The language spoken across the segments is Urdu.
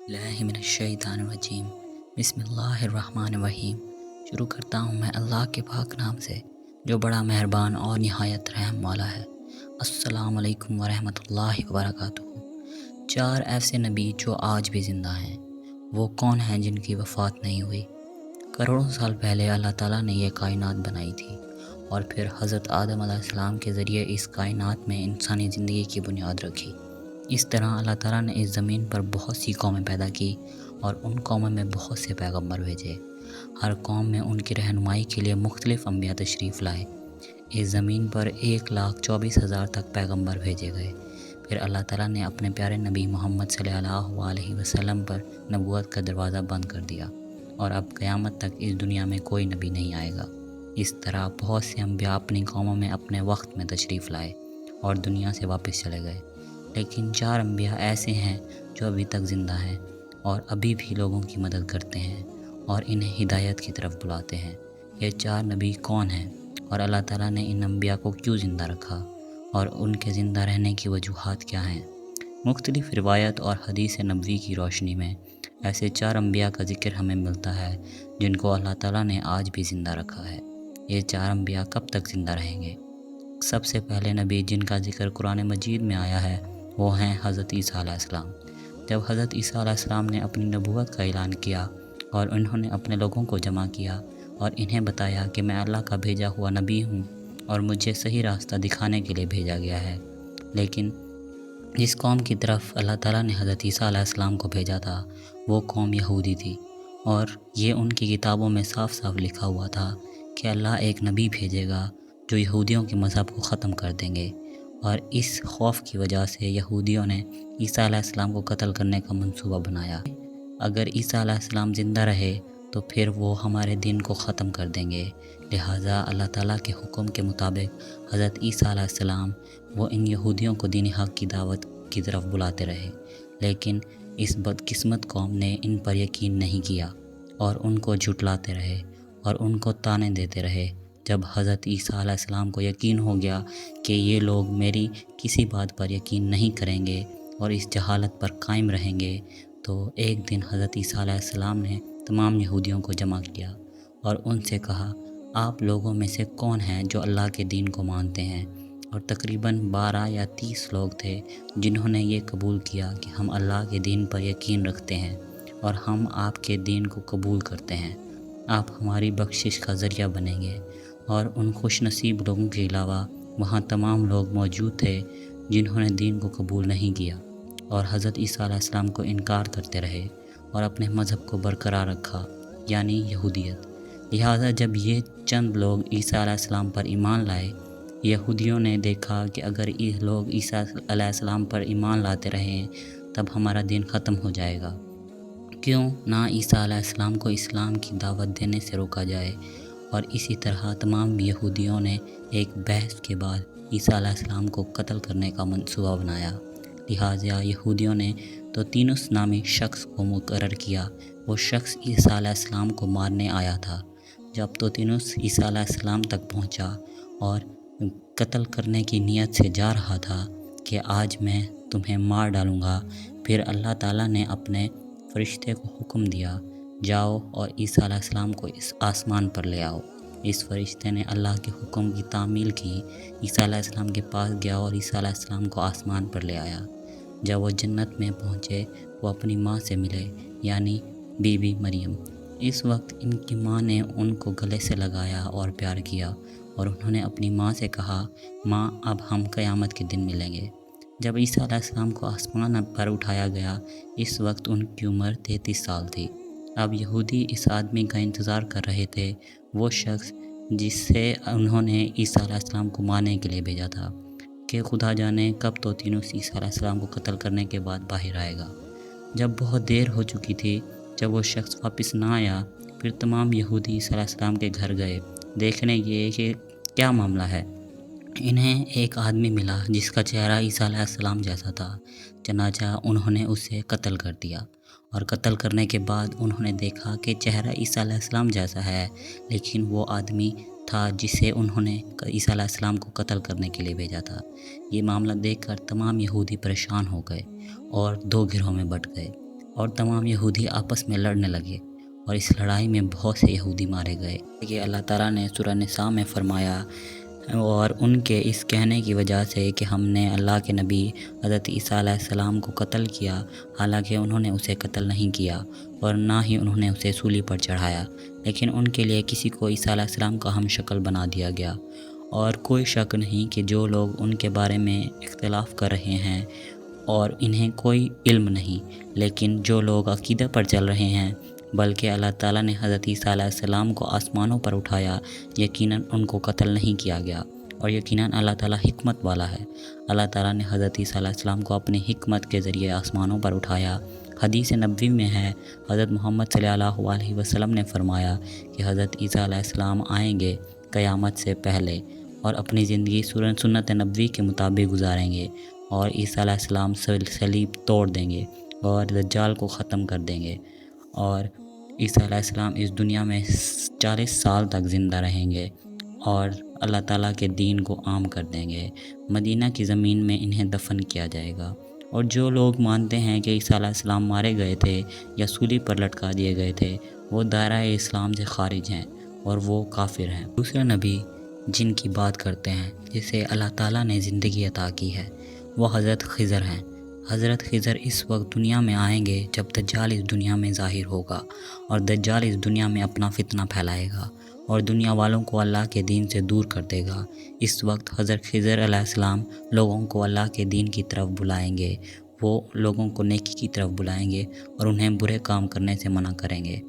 اللہ من الشیطان الرجیم بسم اللہ الرحمن الرحیم۔ شروع کرتا ہوں میں اللہ کے پاک نام سے جو بڑا مہربان اور نہایت رحم والا ہے۔ السلام علیکم ورحمۃ اللہ وبرکاتہ۔ 4 ایسے نبی جو آج بھی زندہ ہیں، وہ کون ہیں جن کی وفات نہیں ہوئی؟ کروڑوں سال پہلے اللہ تعالیٰ نے یہ کائنات بنائی تھی اور پھر حضرت آدم علیہ السلام کے ذریعے اس کائنات میں انسانی زندگی کی بنیاد رکھی۔ اس طرح اللہ تعالیٰ نے اس زمین پر بہت سی قومیں پیدا کی اور ان قوموں میں بہت سے پیغمبر بھیجے۔ ہر قوم میں ان کی رہنمائی کے لیے مختلف انبیاء تشریف لائے۔ اس زمین پر 1,24,000 تک پیغمبر بھیجے گئے۔ پھر اللہ تعالیٰ نے اپنے پیارے نبی محمد صلی اللہ علیہ وسلم پر نبوت کا دروازہ بند کر دیا اور اب قیامت تک اس دنیا میں کوئی نبی نہیں آئے گا۔ اس طرح بہت سے انبیاء اپنی قوموں میں اپنے وقت میں تشریف لائے اور دنیا سے واپس چلے گئے، لیکن 4 انبیاء ایسے ہیں جو ابھی تک زندہ ہیں اور ابھی بھی لوگوں کی مدد کرتے ہیں اور انہیں ہدایت کی طرف بلاتے ہیں۔ یہ 4 نبی کون ہیں اور اللہ تعالیٰ نے ان انبیاء کو کیوں زندہ رکھا اور ان کے زندہ رہنے کی وجوہات کیا ہیں؟ مختلف روایت اور حدیث نبوی کی روشنی میں ایسے 4 انبیاء کا ذکر ہمیں ملتا ہے جن کو اللہ تعالیٰ نے آج بھی زندہ رکھا ہے۔ یہ 4 انبیاء کب تک زندہ رہیں گے؟ سب سے پہلے نبی جن کا ذکر قرآن مجید میں آیا ہے وہ ہیں حضرت عیسیٰ علیہ السلام۔ جب حضرت عیسیٰ علیہ السلام نے اپنی نبوت کا اعلان کیا اور انہوں نے اپنے لوگوں کو جمع کیا اور انہیں بتایا کہ میں اللہ کا بھیجا ہوا نبی ہوں اور مجھے صحیح راستہ دکھانے کے لیے بھیجا گیا ہے، لیکن جس قوم کی طرف اللہ تعالیٰ نے حضرت عیسیٰ علیہ السلام کو بھیجا تھا وہ قوم یہودی تھی، اور یہ ان کی کتابوں میں صاف صاف لکھا ہوا تھا کہ اللہ ایک نبی بھیجے گا جو یہودیوں کے مذہب کو ختم کر دیں گے، اور اس خوف کی وجہ سے یہودیوں نے عیسیٰ علیہ السلام کو قتل کرنے کا منصوبہ بنایا۔ اگر عیسیٰ علیہ السلام زندہ رہے تو پھر وہ ہمارے دین کو ختم کر دیں گے، لہٰذا اللہ تعالیٰ کے حکم کے مطابق حضرت عیسیٰ علیہ السلام وہ ان یہودیوں کو دین حق کی دعوت کی طرف بلاتے رہے، لیکن اس بدقسمت قوم نے ان پر یقین نہیں کیا اور ان کو جھٹلاتے رہے اور ان کو طعنے دیتے رہے۔ جب حضرت عیسیٰ علیہ السلام کو یقین ہو گیا کہ یہ لوگ میری کسی بات پر یقین نہیں کریں گے اور اس جہالت پر قائم رہیں گے، تو ایک دن حضرت عیسیٰ علیہ السلام نے تمام یہودیوں کو جمع کیا اور ان سے کہا، آپ لوگوں میں سے کون ہیں جو اللہ کے دین کو مانتے ہیں؟ اور تقریباً 12 یا 30 لوگ تھے جنہوں نے یہ قبول کیا کہ ہم اللہ کے دین پر یقین رکھتے ہیں اور ہم آپ کے دین کو قبول کرتے ہیں، آپ ہماری بخشش کا ذریعہ بنیں گے۔ اور ان خوش نصیب لوگوں کے علاوہ وہاں تمام لوگ موجود تھے جنہوں نے دین کو قبول نہیں کیا اور حضرت عیسیٰ علیہ السلام کو انکار کرتے رہے اور اپنے مذہب کو برقرار رکھا، یعنی یہودیت۔ لہٰذا جب یہ چند لوگ عیسیٰ علیہ السلام پر ایمان لائے، یہودیوں نے دیکھا کہ اگر یہ لوگ عیسیٰ علیہ السلام پر ایمان لاتے رہیں تب ہمارا دین ختم ہو جائے گا، کیوں نہ عیسیٰ علیہ السلام کو اسلام کی دعوت دینے سے روکا جائے۔ اور اسی طرح تمام یہودیوں نے ایک بحث کے بعد عیسیٰ علیہ السلام کو قتل کرنے کا منصوبہ بنایا۔ لہٰذا یہودیوں نے توتینوس نامی شخص کو مقرر کیا۔ وہ شخص عیسیٰ علیہ السلام کو مارنے آیا تھا۔ جب توتینوس عیسیٰ علیہ السلام تک پہنچا اور قتل کرنے کی نیت سے جا رہا تھا کہ آج میں تمہیں مار ڈالوں گا، پھر اللہ تعالیٰ نے اپنے فرشتے کو حکم دیا، جاؤ اور عیسیٰ علیہ السلام کو اس آسمان پر لے آؤ۔ اس فرشتے نے اللہ کے حکم کی تعمیل کی، عیسیٰ علیہ السلام کے پاس گیا اور عیسیٰ علیہ السلام کو آسمان پر لے آیا۔ جب وہ جنت میں پہنچے وہ اپنی ماں سے ملے، یعنی بی بی مریم۔ اس وقت ان کی ماں نے ان کو گلے سے لگایا اور پیار کیا اور انہوں نے اپنی ماں سے کہا، ماں اب ہم قیامت کے دن ملیں گے۔ جب عیسیٰ علیہ السلام کو آسمان پر اٹھایا گیا اس وقت ان کی عمر 33 سال تھی۔ اب یہودی اس آدمی کا انتظار کر رہے تھے، وہ شخص جس سے انہوں نے عیسیٰ علیہ السلام کو مارنے کے لیے بھیجا تھا، کہ خدا جانے کب توتینوس عیسیٰ علیہ السلام کو قتل کرنے کے بعد باہر آئے گا۔ جب بہت دیر ہو چکی تھی، جب وہ شخص واپس نہ آیا، پھر تمام یہودی عیسیٰ علیہ السلام کے گھر گئے دیکھنے یہ کہ کیا معاملہ ہے۔ انہیں ایک آدمی ملا جس کا چہرہ عیسیٰ علیہ السلام جیسا تھا، چنانچہ انہوں نے اسے قتل کر دیا، اور قتل کرنے کے بعد انہوں نے دیکھا کہ چہرہ عیسیٰ علیہ السلام جیسا ہے، لیکن وہ آدمی تھا جسے انہوں نے عیسیٰ علیہ السلام کو قتل کرنے کے لیے بھیجا تھا۔ یہ معاملہ دیکھ کر تمام یہودی پریشان ہو گئے اور 2 گروہوں میں بٹ گئے۔ اور تمام یہودی آپس میں لڑنے لگے اور اس لڑائی میں بہت سے یہودی مارے گئے۔ کہ اللہ تعالیٰ نے سورہ نساء میں فرمایا، اور ان کے اس کہنے کی وجہ سے کہ ہم نے اللہ کے نبی حضرت عیسیٰ علیہ السلام کو قتل کیا، حالانکہ انہوں نے اسے قتل نہیں کیا اور نہ ہی انہوں نے اسے سولی پر چڑھایا، لیکن ان کے لیے کسی کو عیسیٰ علیہ السلام کا ہم شکل بنا دیا گیا۔ اور کوئی شک نہیں کہ جو لوگ ان کے بارے میں اختلاف کر رہے ہیں اور انہیں کوئی علم نہیں، لیکن جو لوگ عقیدہ پر چل رہے ہیں، بلکہ اللہ تعالیٰ نے حضرت عیسیٰ علیہ السلام کو آسمانوں پر اٹھایا، یقیناً ان کو قتل نہیں کیا گیا، اور یقیناً اللہ تعالیٰ حکمت والا ہے۔ اللہ تعالیٰ نے حضرت عیسیٰ علیہ السلام کو اپنی حکمت کے ذریعے آسمانوں پر اٹھایا۔ حدیث نبوی میں ہے، حضرت محمد صلی اللہ علیہ وسلم نے فرمایا کہ حضرت عیسیٰ علیہ السلام آئیں گے قیامت سے پہلے اور اپنی زندگی سنت نبوی کے مطابق گزاریں گے، اور عیسیٰ علیہ السلام صلیب توڑ دیں گے اور دجال کو ختم کر دیں گے، اور عیسیٰ علیہ السلام اس دنیا میں 40 سال تک زندہ رہیں گے اور اللہ تعالیٰ کے دین کو عام کر دیں گے۔ مدینہ کی زمین میں انہیں دفن کیا جائے گا، اور جو لوگ مانتے ہیں کہ عیسیٰ علیہ السلام مارے گئے تھے یا سولی پر لٹکا دیے گئے تھے، وہ دائرہ اسلام سے خارج ہیں اور وہ کافر ہیں۔ دوسرے نبی جن کی بات کرتے ہیں جسے اللہ تعالیٰ نے زندگی عطا کی ہے، وہ حضرت خضر ہیں۔ حضرت خضر اس وقت دنیا میں آئیں گے جب دجال اس دنیا میں ظاہر ہوگا، اور دجال اس دنیا میں اپنا فتنہ پھیلائے گا اور دنیا والوں کو اللہ کے دین سے دور کر دے گا۔ اس وقت حضرت خضر علیہ السلام لوگوں کو اللہ کے دین کی طرف بلائیں گے، وہ لوگوں کو نیکی کی طرف بلائیں گے اور انہیں برے کام کرنے سے منع کریں گے۔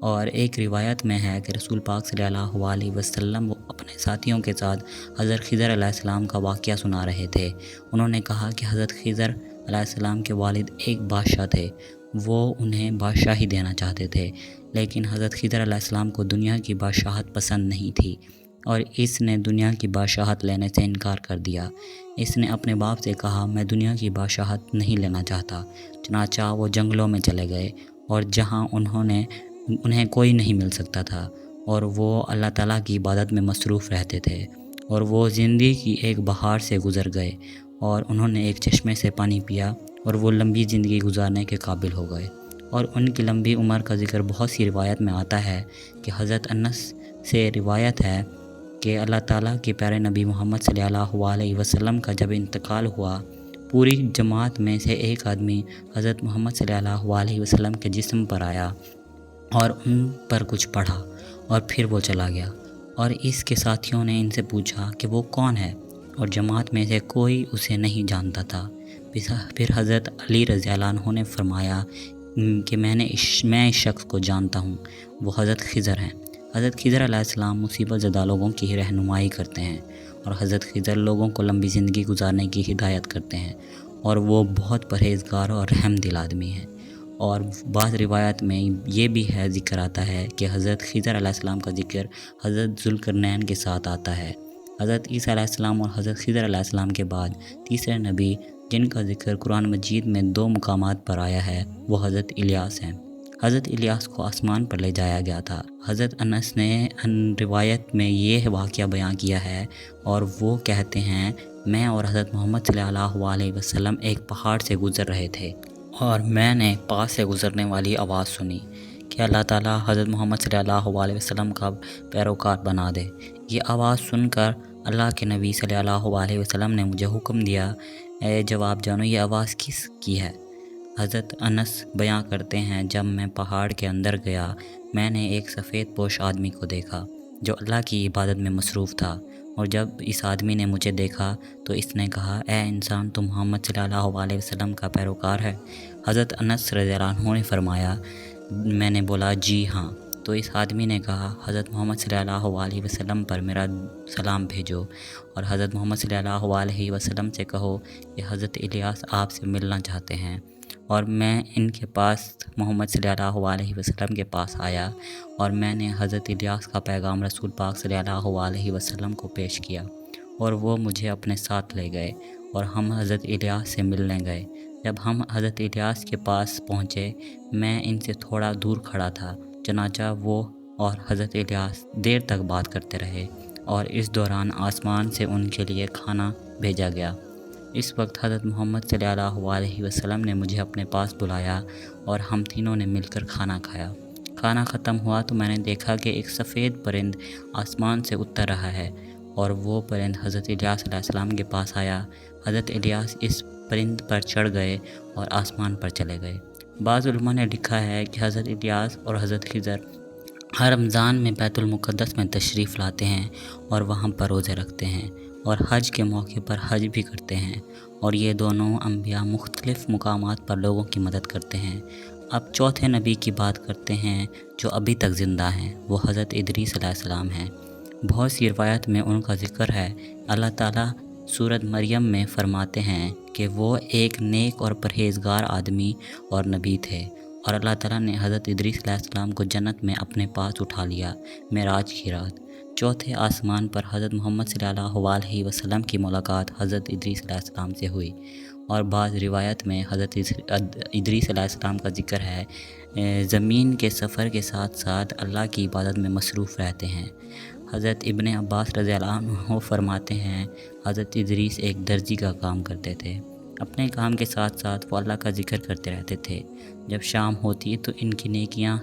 اور ایک روایت میں ہے کہ رسول پاک صلی اللہ علیہ وسلم وہ اپنے ساتھیوں کے ساتھ حضرت خضر علیہ السلام کا واقعہ سنا رہے تھے۔ انہوں نے کہا کہ حضرت خضر علیہ السلام کے والد ایک بادشاہ تھے، وہ انہیں بادشاہی دینا چاہتے تھے، لیکن حضرت خضر علیہ السلام کو دنیا کی بادشاہت پسند نہیں تھی اور اس نے دنیا کی بادشاہت لینے سے انکار کر دیا۔ اس نے اپنے باپ سے کہا، میں دنیا کی بادشاہت نہیں لینا چاہتا۔ چنانچہ وہ جنگلوں میں چلے گئے، اور جہاں انہیں کوئی نہیں مل سکتا تھا، اور وہ اللہ تعالیٰ کی عبادت میں مصروف رہتے تھے، اور وہ زندگی کی ایک بہار سے گزر گئے اور انہوں نے ایک چشمے سے پانی پیا، اور وہ لمبی زندگی گزارنے کے قابل ہو گئے۔ اور ان کی لمبی عمر کا ذکر بہت سی روایت میں آتا ہے کہ حضرت انس سے روایت ہے کہ اللہ تعالیٰ کے پیارے نبی محمد صلی اللہ علیہ وسلم کا جب انتقال ہوا، پوری جماعت میں سے ایک آدمی حضرت محمد صلی اللہ علیہ وسلم کے جسم پر آیا اور ان پر کچھ پڑھا اور پھر وہ چلا گیا، اور اس کے ساتھیوں نے ان سے پوچھا کہ وہ کون ہے، اور جماعت میں سے کوئی اسے نہیں جانتا تھا۔ پھر حضرت علی رضی اللہ عنہ نے فرمایا کہ میں اس شخص کو جانتا ہوں، وہ حضرت خضر ہیں۔ حضرت خضر علیہ السلام مصیبت زدہ لوگوں کی رہنمائی کرتے ہیں، اور حضرت خضر لوگوں کو لمبی زندگی گزارنے کی ہدایت کرتے ہیں، اور وہ بہت پرہیزگار اور رحم دل آدمی ہیں۔ اور بعض روایت میں یہ بھی ذکر آتا ہے کہ حضرت خضر علیہ السلام کا ذکر حضرت ذوالقرنین کے ساتھ آتا ہے۔ حضرت عیسیٰ علیہ السلام اور حضرت خضر علیہ السلام کے بعد تیسرے نبی جن کا ذکر قرآن مجید میں 2 مقامات پر آیا ہے، وہ حضرت الیاس ہیں۔ حضرت الیاس کو آسمان پر لے جایا گیا تھا۔ حضرت انس نے روایت میں یہ واقعہ بیان کیا ہے، اور وہ کہتے ہیں، میں اور حضرت محمد صلی اللہ علیہ وسلم ایک پہاڑ سے گزر رہے تھے، اور میں نے پاس سے گزرنے والی آواز سنی کہ اللہ تعالیٰ حضرت محمد صلی اللہ علیہ وسلم کا پیروکار بنا دے۔ یہ آواز سن کر اللہ کے نبی صلی اللہ علیہ وسلم نے مجھے حکم دیا، اے جواب جانو یہ آواز کس کی ہے؟ حضرت انس بیان کرتے ہیں، جب میں پہاڑ کے اندر گیا، میں نے ایک سفید پوش آدمی کو دیکھا جو اللہ کی عبادت میں مصروف تھا، اور جب اس آدمی نے مجھے دیکھا تو اس نے کہا، اے انسان، تم محمد صلی اللہ علیہ وسلم کا پیروکار ہے؟ حضرت انس رضی اللہ عنہ نے فرمایا، میں نے بولا جی ہاں۔ تو اس آدمی نے کہا، حضرت محمد صلی اللہ علیہ وسلم پر میرا سلام بھیجو، اور حضرت محمد صلی اللہ علیہ وسلم سے کہو کہ حضرت الیاس آپ سے ملنا چاہتے ہیں۔ اور میں ان کے پاس محمد صلی اللہ علیہ وسلم کے پاس آیا، اور میں نے حضرت الیاس کا پیغام رسول پاک صلی اللہ علیہ وسلم کو پیش کیا، اور وہ مجھے اپنے ساتھ لے گئے اور ہم حضرت الیاس سے ملنے گئے۔ جب ہم حضرت الیاس کے پاس پہنچے، میں ان سے تھوڑا دور کھڑا تھا، چنانچہ وہ اور حضرت الیاس دیر تک بات کرتے رہے، اور اس دوران آسمان سے ان کے لیے کھانا بھیجا گیا۔ اس وقت حضرت محمد صلی اللہ علیہ وسلم نے مجھے اپنے پاس بلایا اور ہم تینوں نے مل کر کھانا کھایا۔ کھانا ختم ہوا تو میں نے دیکھا کہ ایک سفید پرند آسمان سے اتر رہا ہے اور وہ پرند حضرت الیاس علیہ السلام کے پاس آیا۔ حضرت الیاس اس پرند پر چڑھ گئے اور آسمان پر چلے گئے۔ بعض علماء نے لکھا ہے کہ حضرت الیاس اور حضرت خضر ہر رمضان میں بیت المقدس میں تشریف لاتے ہیں اور وہاں پر روزے رکھتے ہیں اور حج کے موقع پر حج بھی کرتے ہیں، اور یہ دونوں انبیاء مختلف مقامات پر لوگوں کی مدد کرتے ہیں۔ اب چوتھے نبی کی بات کرتے ہیں جو ابھی تک زندہ ہیں، وہ حضرت ادریس علیہ السلام ہیں۔ بہت سی روایت میں ان کا ذکر ہے۔ اللہ تعالیٰ سورۃ مریم میں فرماتے ہیں کہ وہ ایک نیک اور پرہیزگار آدمی اور نبی تھے، اور اللہ تعالیٰ نے حضرت ادریس علیہ السلام کو جنت میں اپنے پاس اٹھا لیا معراج کی رات۔ چوتھے آسمان پر حضرت محمد صلی اللہ علیہ وسلم کی ملاقات حضرت ادریس علیہ السلام سے ہوئی، اور بعض روایت میں حضرت ادریس علیہ السلام کا ذکر ہے زمین کے سفر کے ساتھ ساتھ اللہ کی عبادت میں مصروف رہتے ہیں۔ حضرت ابن عباس رضی اللہ عنہ فرماتے ہیں حضرت ادریس ایک درزی کا کام کرتے تھے۔ اپنے کام کے ساتھ ساتھ وہ اللہ کا ذکر کرتے رہتے تھے۔ جب شام ہوتی تو ان کی نیکیاں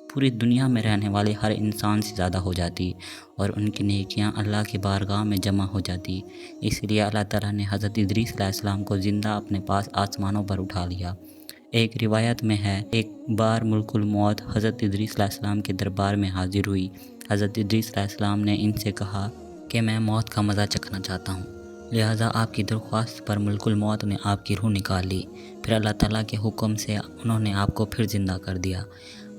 پوری دنیا میں رہنے والے ہر انسان سے زیادہ ہو جاتی اور ان کی نیکیاں اللہ کی بارگاہ میں جمع ہو جاتی۔ اس لیے اللہ تعالیٰ نے حضرت ادریس علیہ السلام کو زندہ اپنے پاس آسمانوں پر اٹھا لیا۔ ایک روایت میں ہے ایک بار ملک الموت حضرت ادریس علیہ السلام کے دربار میں حاضر ہوئی۔ حضرت ادریس علیہ السلام نے ان سے کہا کہ میں موت کا مزہ چکھنا چاہتا ہوں، لہٰذا آپ کی درخواست پر ملک الموت نے آپ کی روح نکال لی۔ پھر اللہ تعالیٰ کے حکم سے انہوں نے آپ کو پھر زندہ کر دیا۔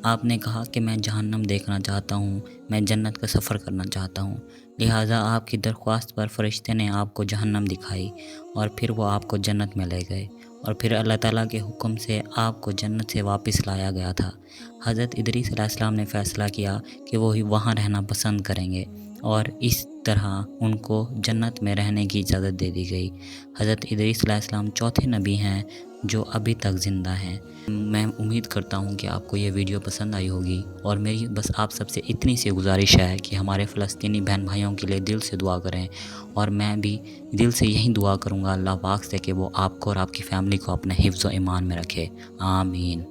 آپ نے کہا کہ میں جہنم دیکھنا چاہتا ہوں، میں جنت کا سفر کرنا چاہتا ہوں، لہٰذا آپ کی درخواست پر فرشتے نے آپ کو جہنم دکھائی اور پھر وہ آپ کو جنت میں لے گئے، اور پھر اللہ تعالیٰ کے حکم سے آپ کو جنت سے واپس لایا گیا تھا۔ حضرت ادریس علیہ السلام نے فیصلہ کیا کہ وہ وہاں رہنا پسند کریں گے، اور اس طرح ان کو جنت میں رہنے کی اجازت دے دی گئی۔ حضرت ادریس علیہ السلام چوتھے نبی ہیں جو ابھی تک زندہ ہیں۔ میں امید کرتا ہوں کہ آپ کو یہ ویڈیو پسند آئی ہوگی، اور میری بس آپ سب سے اتنی سی گزارش ہے کہ ہمارے فلسطینی بہن بھائیوں کے لیے دل سے دعا کریں، اور میں بھی دل سے یہی دعا کروں گا اللہ پاک سے کہ وہ آپ کو اور آپ کی فیملی کو اپنے حفظ و ایمان میں رکھے۔ آمین۔